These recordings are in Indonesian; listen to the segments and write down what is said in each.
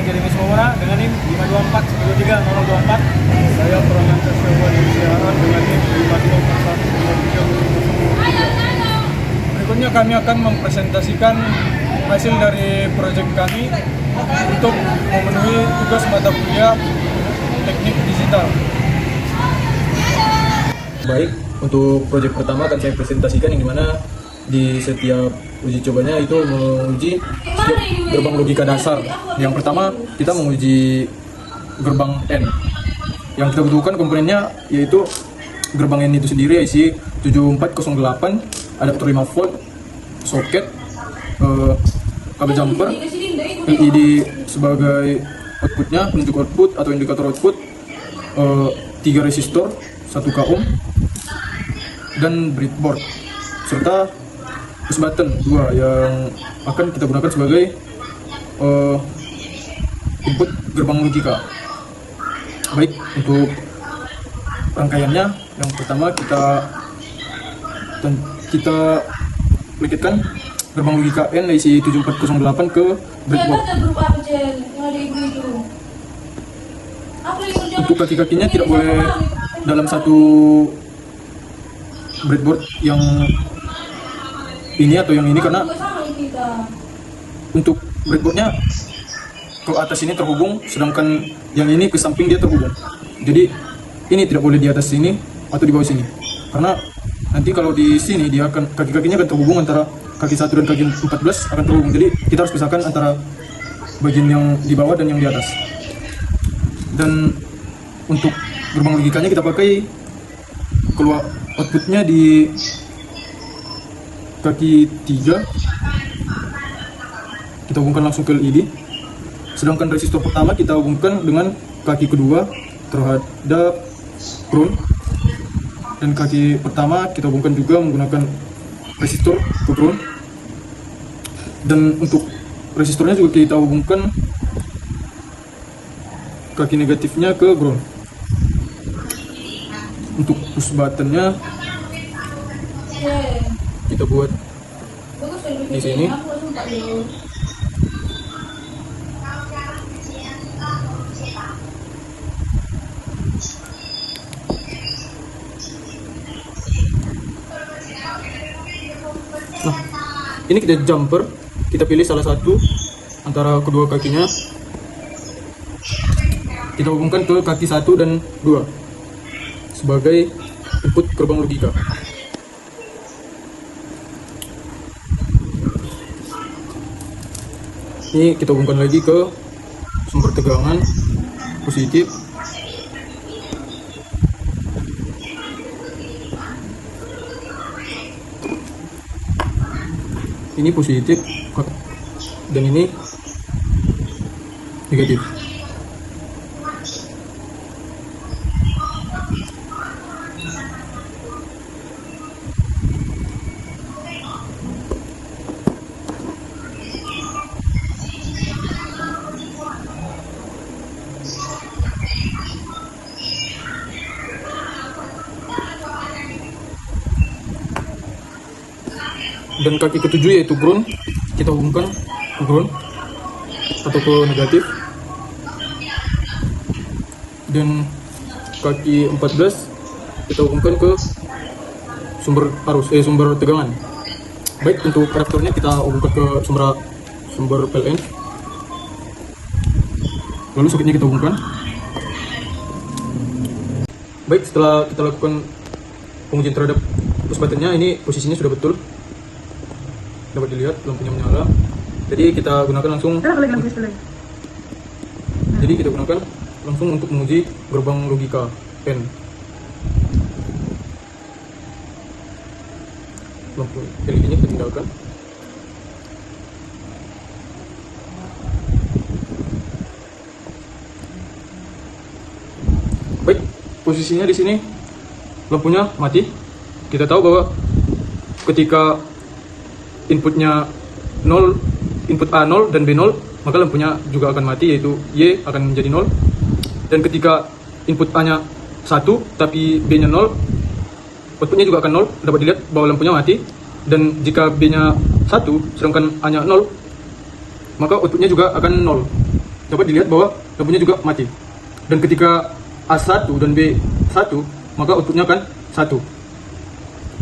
Jeremy Sumawara dengan NIM 524 123 0024. Saya Perangan Sesewar di siaran dengan NIM 524 123 0024. Berikutnya kami akan mempresentasikan hasil dari proyek kami untuk memenuhi tugas mata kuliah teknik digital. Baik, untuk proyek pertama akan saya presentasikan yang dimana di setiap uji cobanya itu menguji setiap gerbang logika dasar. Yang pertama kita menguji gerbang N. Yang kita butuhkan komponennya yaitu gerbang N itu sendiri isi 7408, adapter 5 volt, soket, kabel jumper, LED sebagai outputnya, penunjuk output atau indikator output, 3 resistor, 1 ohm, dan breadboard, serta push button 2 yang akan kita gunakan sebagai input gerbang logika. Baik, untuk rangkaiannya yang pertama kita lekitkan gerbang logika N isi 7408 ke breadboard. Untuk kaki-kakinya tidak boleh dalam satu breadboard yang ini atau yang ini, karena untuk breadboardnya ke atas ini terhubung, sedangkan yang ini ke samping dia terhubung. Jadi ini tidak boleh di atas sini atau di bawah sini, karena nanti kalau di sini dia akan kaki-kakinya akan terhubung, antara kaki 1 dan kaki 14 akan terhubung. Jadi kita harus pisahkan antara bagian yang di bawah dan yang di atas. Dan untuk gerbang logikanya kita pakai keluar outputnya di kaki 3, kita hubungkan langsung ke LED. Sedangkan resistor pertama kita hubungkan dengan kaki kedua terhadap ground, dan kaki pertama kita hubungkan juga menggunakan resistor ke ground. Dan untuk resistornya juga kita hubungkan kaki negatifnya ke ground. Untuk push buttonnya kita buat di sini. Nah, ini kita jumper, kita pilih salah satu antara kedua kakinya, kita hubungkan ke kaki 1 dan 2 sebagai input gerbang logika. Ini kita hubungkan lagi ke sumber tegangan positif. Ini positif dan ini negatif. Dan kaki ketujuh yaitu ground, kita hubungkan ke ground atau ke negatif. Dan kaki 14 kita hubungkan ke sumber arus, sumber tegangan. Baik, untuk adaptornya kita hubungkan ke sumber PLN. Lalu soketnya kita hubungkan. Baik, setelah kita lakukan pengujian terhadap push buttonnya, ini posisinya sudah betul, dapat dilihat lampunya menyala. Jadi kita gunakan langsung untuk menguji gerbang logika N. Lampu LED-nya kita tinggalkan. Baik, posisinya di sini lampunya mati. Kita tahu bahwa ketika inputnya 0, input A 0 dan B 0, maka lampunya juga akan mati, yaitu Y akan menjadi 0. Dan ketika input A-nya 1 tapi B-nya 0, outputnya juga akan 0. Dapat dilihat bahwa lampunya mati. Dan jika B-nya 1 sedangkan A-nya 0, maka outputnya juga akan 0. dapat dilihat bahwa lampunya juga mati. Dan ketika A1 dan B1, maka outputnya akan 1.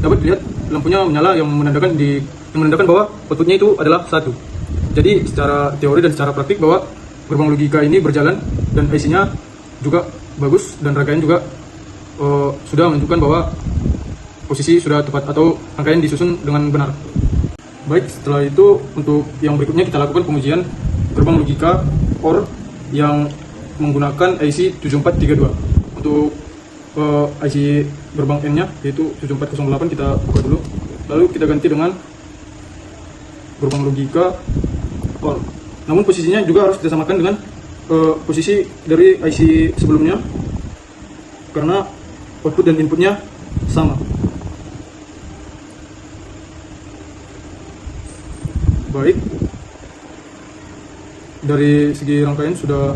Dapat dilihat lampunya menyala yang menandakan bahwa outputnya itu adalah 1. Jadi secara teori dan secara praktik bahwa gerbang logika ini berjalan dan IC-nya juga bagus dan rangkaian juga sudah menunjukkan bahwa posisi sudah tepat atau rangkaian disusun dengan benar. Baik, setelah itu untuk yang berikutnya kita lakukan pengujian gerbang logika OR yang menggunakan IC 7432. Untuk IC gerbang N-nya yaitu 7408 kita buka dulu. Lalu kita ganti dengan gerbang logika OR. Namun posisinya juga harus disamakan dengan posisi dari IC sebelumnya karena output dan inputnya sama. Baik, dari segi rangkaian sudah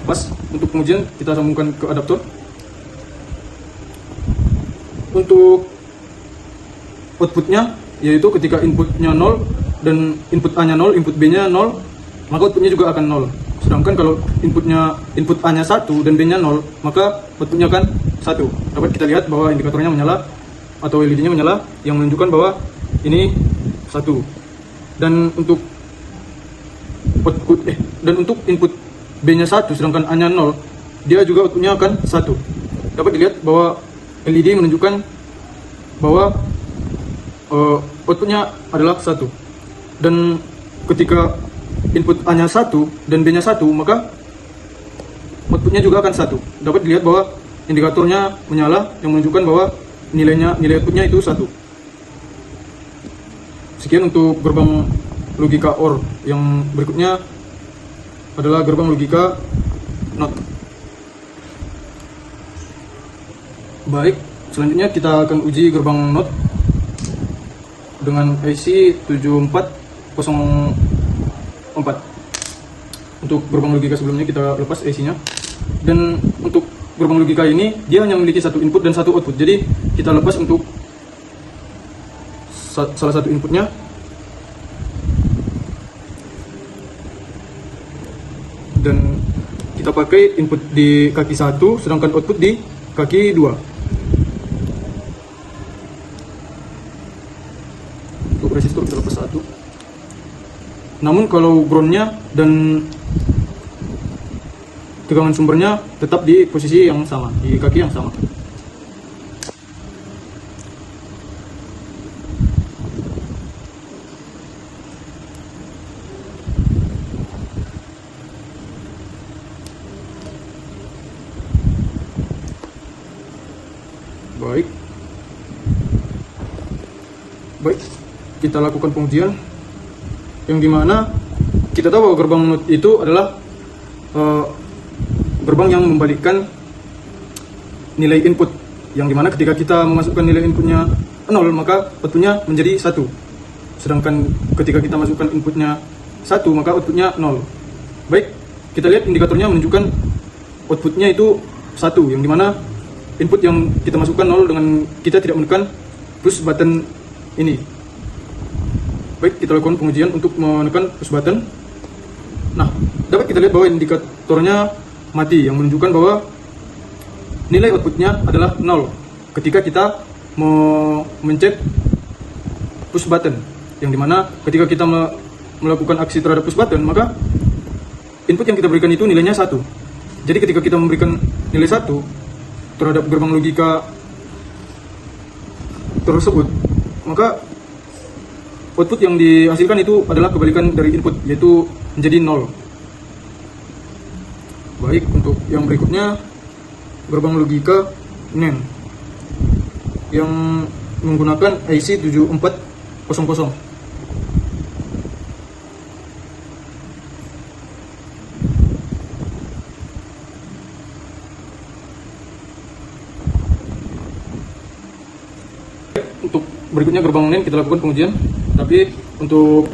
pas. Untuk pengujian kita sambungkan ke adaptor. Untuk outputnya yaitu ketika inputnya 0 dan input A nya 0, input B nya 0, maka outputnya juga akan 0. Sedangkan kalau input A nya 1 dan B nya 0, maka outputnya akan 1. Dapat kita lihat bahwa indikatornya menyala atau LED nya menyala yang menunjukkan bahwa ini 1. Dan untuk input B nya 1 sedangkan A nya 0, dia juga outputnya akan 1. Dapat dilihat bahwa LED menunjukkan bahwa outputnya adalah 1. Dan ketika input A nya 1 dan B nya 1, maka outputnya juga akan 1. Dapat dilihat bahwa indikatornya menyala yang menunjukkan bahwa nilai outputnya itu 1. Sekian untuk gerbang logika OR. Yang berikutnya adalah gerbang logika NOT. Baik, selanjutnya kita akan uji gerbang NOT dengan IC 7404. Untuk gerbang logika sebelumnya kita lepas IC-nya. Dan untuk gerbang logika ini dia hanya memiliki satu input dan satu output. Jadi kita lepas untuk salah satu inputnya. Dan kita pakai input di kaki 1 sedangkan output di kaki 2. Untuk resistor kita lepas 1. Namun kalau groundnya dan tegangan sumbernya tetap di posisi yang sama, di kaki yang sama. Baik, kita lakukan pengujian yang dimana kita tahu bahwa gerbang NOT itu adalah gerbang yang membalikkan nilai input, yang dimana ketika kita memasukkan nilai inputnya 0 maka outputnya menjadi 1, sedangkan ketika kita masukkan inputnya 1 maka outputnya 0. Baik, kita lihat indikatornya menunjukkan outputnya itu 1, yang dimana input yang kita masukkan 0 dengan kita tidak menekan push button ini. Baik, kita lakukan pengujian untuk menekan push button. Nah, dapat kita lihat bahwa indikatornya mati, yang menunjukkan bahwa nilai outputnya adalah 0 ketika kita mencet push button, yang dimana ketika kita melakukan aksi terhadap push button maka input yang kita berikan itu nilainya 1. Jadi ketika kita memberikan nilai 1 terhadap gerbang logika tersebut, maka output yang dihasilkan itu adalah kebalikan dari input, yaitu menjadi 0. Baik, untuk yang berikutnya gerbang logika NAND yang menggunakan IC 7400. Untuk berikutnya gerbang NAND kita lakukan pengujian, tapi untuk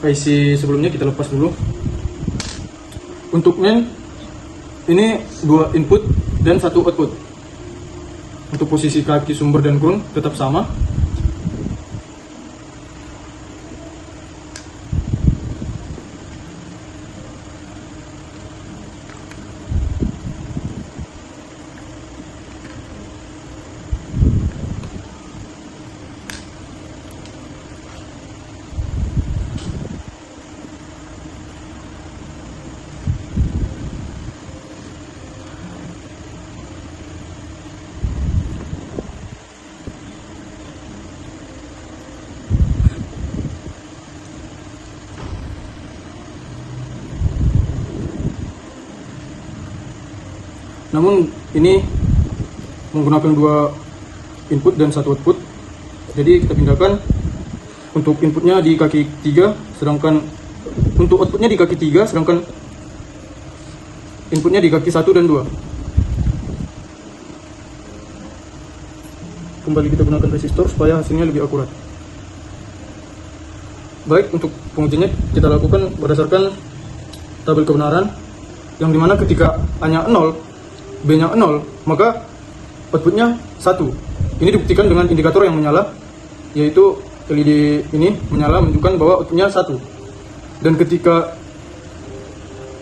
IC sebelumnya kita lepas dulu. Untuk NAND ini 2 input dan 1 output. Untuk posisi kaki sumber dan ground tetap sama. namun ini menggunakan dua input dan satu output. Jadi kita pindahkan untuk inputnya di kaki 3, sedangkan untuk outputnya di kaki 3, sedangkan inputnya di kaki 1 dan 2. Kembali kita gunakan resistor supaya hasilnya lebih akurat. Baik, untuk pengujiannya kita lakukan berdasarkan tabel kebenaran, yang dimana ketika A-nya 0, B-nya 0, maka outputnya 1. Ini dibuktikan dengan indikator yang menyala, yaitu LED ini menyala menunjukkan bahwa outputnya 1. Dan ketika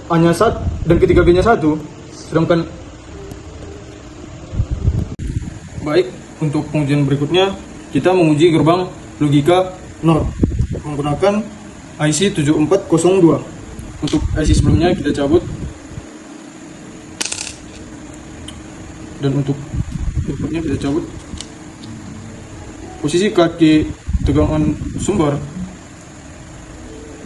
A-nya 1 dan ketika B-nya 1, sedangkan baik, untuk pengujian berikutnya kita menguji gerbang logika NOR menggunakan IC 7402. Untuk IC sebelumnya kita cabut, dan untuk inputnya kita cabut. Posisi kaki tegangan sumber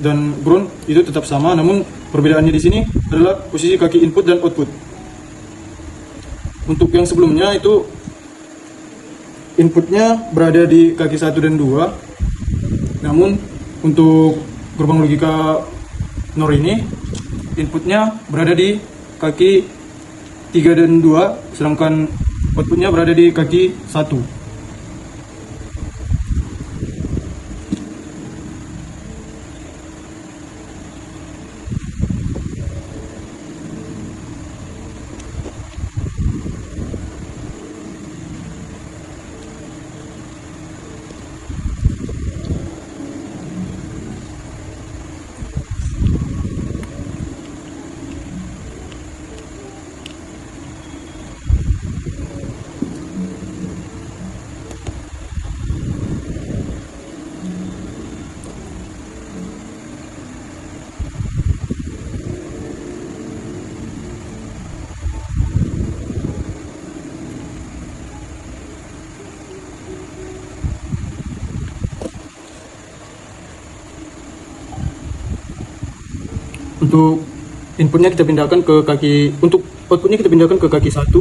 dan ground itu tetap sama, namun perbedaannya di sini adalah posisi kaki input dan output. Untuk yang sebelumnya itu inputnya berada di kaki 1 dan 2, namun untuk gerbang logika NOR ini inputnya berada di kaki 3 dan 2, sedangkan outputnya berada di kaki 1. Untuk inputnya kita pindahkan ke kaki, untuk outputnya kita pindahkan ke kaki 1.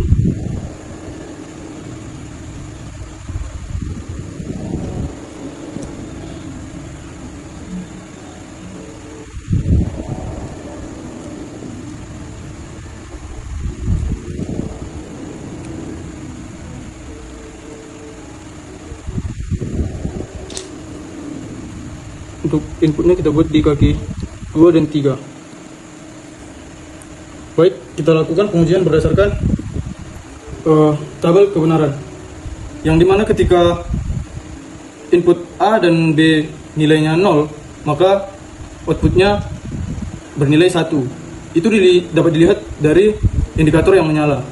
Untuk inputnya kita buat di kaki 2 dan 3. Baik, kita lakukan pengujian berdasarkan tabel kebenaran, yang dimana ketika input A dan B nilainya 0, maka outputnya bernilai 1. Itu dapat dilihat dari indikator yang menyala.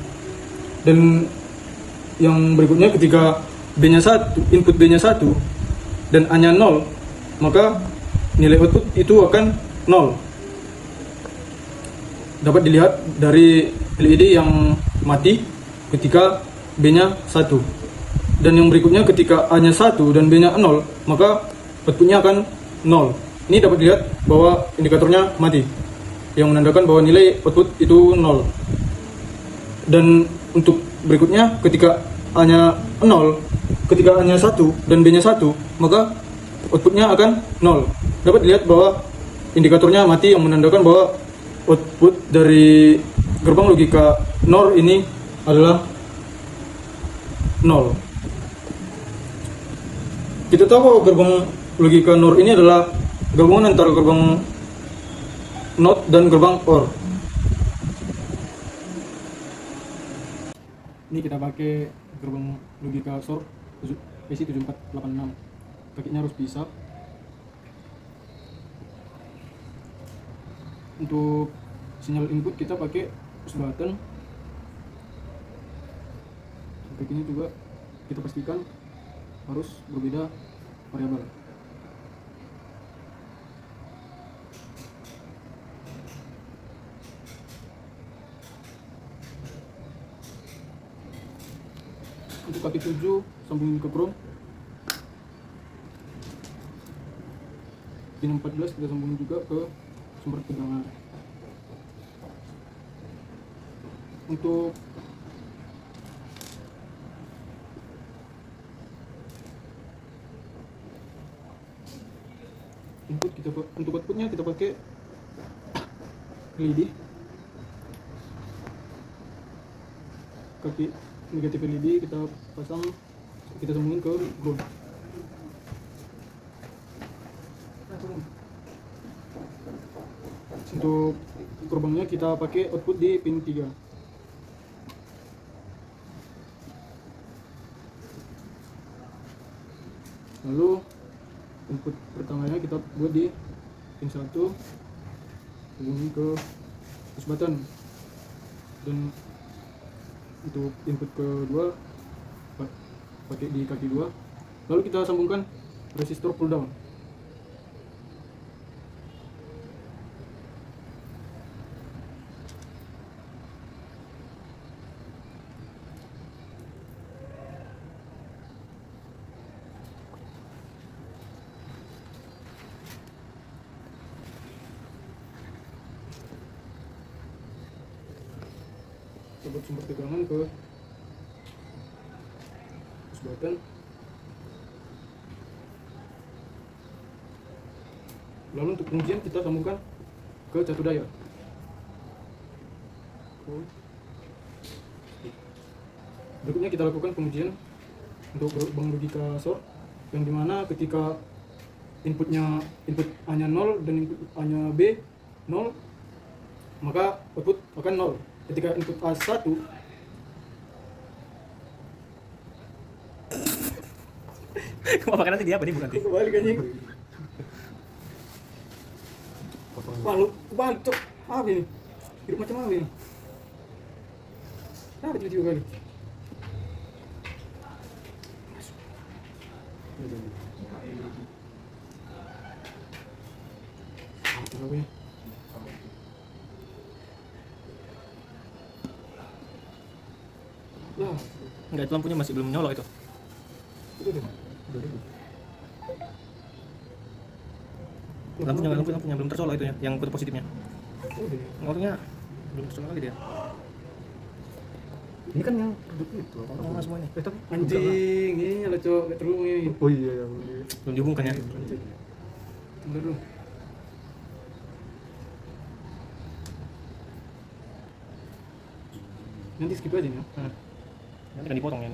Dan yang berikutnya ketika B-nya 1, input B-nya 1 dan A-nya 0, maka nilai output itu akan 0. Dapat dilihat dari LED yang mati ketika B-nya 1. Dan yang berikutnya ketika A-nya 1 dan B-nya 0, maka outputnya akan 0. Ini dapat dilihat bahwa indikatornya mati, yang menandakan bahwa nilai output itu 0. Dan untuk berikutnya ketika A-nya 0, ketika A-nya 1 dan B-nya 1, maka outputnya akan 0. Dapat dilihat bahwa indikatornya mati, yang menandakan bahwa output dari gerbang logika NOR ini adalah 0. Kita tahu bahwa gerbang logika NOR ini adalah gabungan antara gerbang NOT dan gerbang OR. Ini kita pakai gerbang logika SOR PC7486. Kakinya harus bisa. Untuk sinyal input kita pakai push button. Kakinya juga kita pastikan harus berbeda variabel. Untuk kaki 7 sambungin ke ground. Pin 14 kita sambungin juga ke sumber tegangan. untuk untuk outputnya kita pakai LED, kaki negatif LED kita pasang, kita sambungin ke ground. Untuk gerbangnya kita pakai output di pin 3. Lalu input pertamanya kita buat di pin 1, hubungin ke push button, dan untuk input kedua pakai di kaki 2. Lalu kita sambungkan resistor pull down. Kita buat sumber tegangan ke push button. Lalu untuk pengujian kita sambungkan ke catu daya. Berikutnya kita lakukan pengujian untuk gerbang logika short, yang dimana ketika input A nya 0 dan input A nya B 0, maka output akan 0. Ketika input A 1, Apa nanti dia apa nih bukan nanti? kebalik anjing. Wah, lu kebalik, cok. Apa ini? Hidup macam apa ini? Kenapa tiba-tiba kali? Apa ini? Lah, Enggak, itu lampunya masih belum nyolok itu. itu deh. Lampunya belum tercolok itu ya, yang kutub positifnya. Udah. Ngotongnya belum tercolok lagi dia. Ini kan yang produk itu apa? Ngomong semua ini. Tapi Anjing, ini ada cok, gak terlalu ini. Oh iya yang Belum dihubungkan ya. Tunggu dulu. Nanti skip aja nih ya. Nanti kan dipotong ya.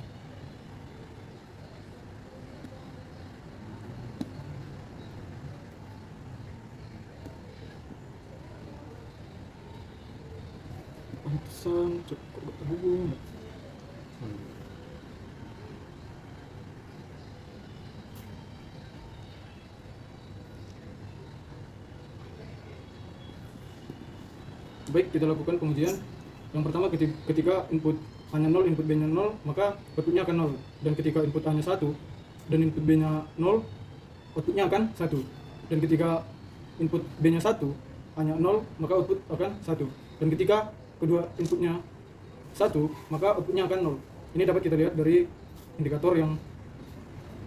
Pantesan, cok, kok gak terhubung. Baik, kita lakukan pengujian. Yang pertama ketika input A-nya 0, input B-nya 0, maka outputnya akan 0. Dan ketika input A-nya 1 dan input B-nya 0, outputnya akan 1. Dan ketika input B-nya 1, A-nya 0, maka output akan 1. Dan ketika kedua inputnya 1, maka outputnya akan 0. Ini dapat kita lihat dari indikator yang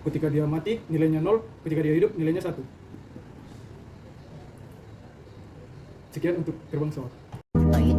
ketika dia mati nilainya 0, ketika dia hidup nilainya 1. Sekian untuk gerbang short. Are you